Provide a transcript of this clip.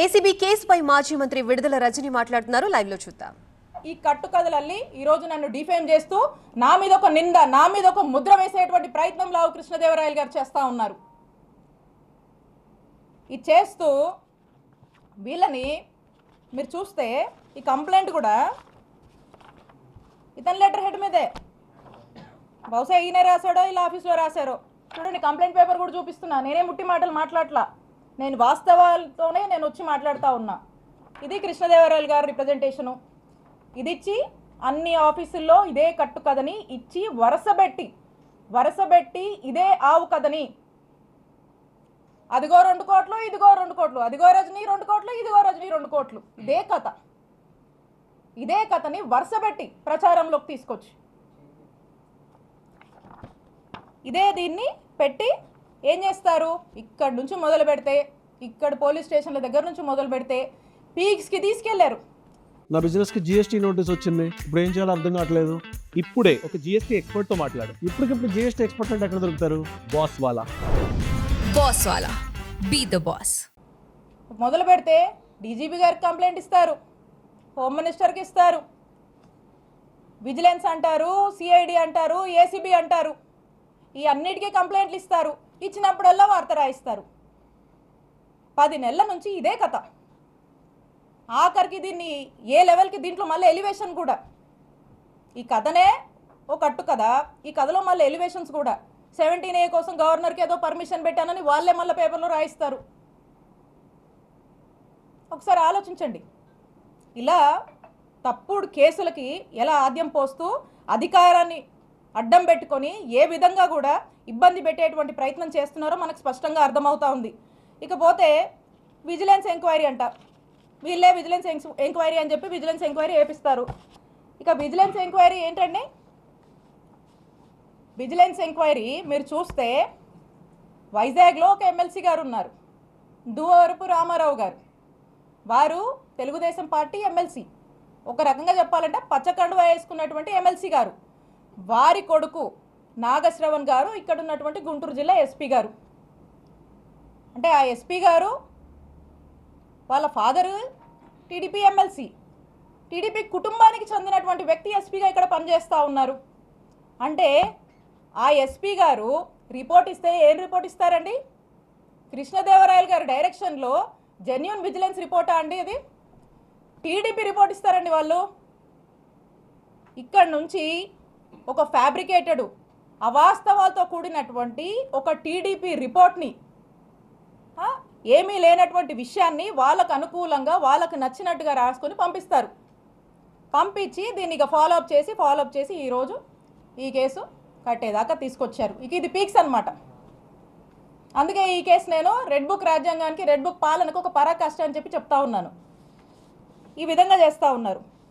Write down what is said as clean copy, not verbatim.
ACB కేసుపై మాజీ మంత్రి విడుదల రజని మాట్లాడుతున్నారు. లైవ్ లో చూద్దాం. ఈ కట్టుకథలల్లి ఈ రోజు నన్ను డిఫేమ్ చేస్తూ నా మీద ఒక నింద, నా మీద ఒక ముద్ర వేసేటువంటి ప్రయత్నం లావు కృష్ణదేవరాయలు గారు చేస్తూ ఉన్నారు. ఇది చేస్తూ వీళ్ళని మీరు చూస్తే ఈ కంప్లైంట్ కూడా ఇతని లెటర్ హెడ్ మీదే, బహుశా ఈయనే రాశాడో ఇలా ఆఫీస్లో రాశారో. చూడండి, కంప్లైంట్ పేపర్ కూడా చూపిస్తున్నా. నేనే ముట్టి మాటలు మాట్లాడలా, నేను వాస్తవాలతోనే నేను వచ్చి మాట్లాడుతూ ఉన్నా. ఇది కృష్ణదేవరాయలు గారు రిప్రజెంటేషను. ఇది ఇచ్చి అన్ని ఆఫీసుల్లో ఇదే కట్టు కథని ఇచ్చి వరసబెట్టి ఇదే ఆవు కథని, అదిగో 2 కోట్లు, ఇదిగో 2 కోట్లు, అదిగో రజనీ 2 కోట్లు, ఇదిగో రజనీ 2 కోట్లు, ఇదే కథని వరుసబెట్టి ప్రచారంలోకి తీసుకొచ్చి దీన్ని పెట్టి ఏం చేస్తారు? ఇక్కడ నుంచి మొదలు పెడితే, ఇక్కడ పోలీస్ స్టేషన్ల దగ్గర నుంచి మొదలు పెడితే పీక్స్కి తీసుకెళ్లారు. నా బిజినెస్ కి జిఎస్టీ నోటీస్ వచ్చింది, ఇప్పుడు ఏం చేయాలో అర్థం కావట్లేదు. ఇప్పుడే ఒక జిఎస్టీ ఎక్స్పర్ట్ తో మాట్లాడు. ఇప్పటికిప్పుడు జిఎస్టీ ఎక్స్పర్ట్ అంటే ఎక్కడ దొరుకుతారు? బాస్ వాలా బీ ద బాస్. మొదలు పెడితే డీజీపీ గారికి కంప్లైంట్ ఇస్తారు, హోమ్ మినిస్టర్కి ఇస్తారు, విజిలెన్స్ అంటారు, సిఐడి అంటారు, ఏసీబీ అంటారు, ఈ అన్నిటికీ కంప్లైంట్లు ఇస్తారు. ఇచ్చినప్పుడల్లా వార్త రాయిస్తారు. 10 నెలల నుంచి ఇదే కథ. ఆఖరికి దీన్ని ఏ లెవెల్కి, దీంట్లో మళ్ళీ ఎలివేషన్ కూడా, ఈ కథనే ఓ కట్టు కదా, ఈ కథలో మళ్ళీ ఎలివేషన్స్ కూడా. 17A కోసం గవర్నర్కి ఏదో పర్మిషన్ పెట్టానని వాళ్ళే మళ్ళీ పేపర్లో రాయిస్తారు. ఒకసారి ఆలోచించండి. ఇలా తప్పుడు కేసులకి ఎలా ఆద్యం పోస్తూ అధికారాన్ని అడ్డం పెట్టుకొని ఏ విధంగా కూడా ఇబ్బంది పెట్టేటువంటి ప్రయత్నం చేస్తున్నారో మనకు స్పష్టంగా అర్థమవుతా ఉంది. ఇకపోతే విజిలెన్స్ ఎంక్వైరీ అంట, వీళ్ళే విజిలెన్స్ ఎంక్వైరీ అని చెప్పి విజిలెన్స్ ఎంక్వైరీ వేపిస్తారు. ఇక విజిలెన్స్ ఎంక్వైరీ ఏంటండి? విజిలెన్స్ ఎంక్వైరీ మీరు చూస్తే వైజాగ్లో ఒక ఎమ్మెల్సీ గారు ఉన్నారు, దువ్వవరపు రామారావు గారు. వారు తెలుగుదేశం పార్టీ ఎమ్మెల్సీ, ఒక రకంగా చెప్పాలంటే పచ్చకండువా వేసుకున్నటువంటి ఎమ్మెల్సీ గారు. వారి కొడుకు నాగశ్రవణ్ గారు ఇక్కడ ఉన్నటువంటి గుంటూరు జిల్లా ఎస్పీ గారు. అంటే ఆ ఎస్పీ గారు వాళ్ళ ఫాదరు టీడీపీ ఎమ్మెల్సీ, టీడీపీ కుటుంబానికి చెందినటువంటి వ్యక్తి ఎస్పీగా ఇక్కడ పనిచేస్తూ ఉన్నారు. అంటే ఆ ఎస్పీ గారు రిపోర్ట్ ఇస్తే ఏం రిపోర్ట్ ఇస్తారండి? కృష్ణదేవరాయలు గారి డైరెక్షన్లో జెన్యూన్ విజిలెన్స్ రిపోర్టా అండి? ఇది టీడీపీ రిపోర్ట్ ఇస్తారండి వాళ్ళు. ఇక్కడ నుంచి ఒక ఫ్యాబ్రికేటెడ్ అవాస్తవాలతో కూడినటువంటి ఒక టీడీపీ రిపోర్ట్ని, ఏమీ లేనటువంటి విషయాన్ని వాళ్ళకు అనుకూలంగా వాళ్ళకు నచ్చినట్టుగా రాసుకొని పంపిస్తారు. పంపించి దీన్ని ఇక ఫాలోఅప్ చేసి ఈరోజు ఈ కేసు కట్టేదాకా తీసుకొచ్చారు. ఇక ఇది పీక్స్ అనమాట. అందుకే ఈ కేసు నేను రెడ్ బుక్ రాజ్యాంగానికి, రెడ్ బుక్ పాలనకు ఒక పరాకాష్ట అని చెప్పి చెప్తా ఉన్నాను. ఈ విధంగా చేస్తూ ఉన్నారు.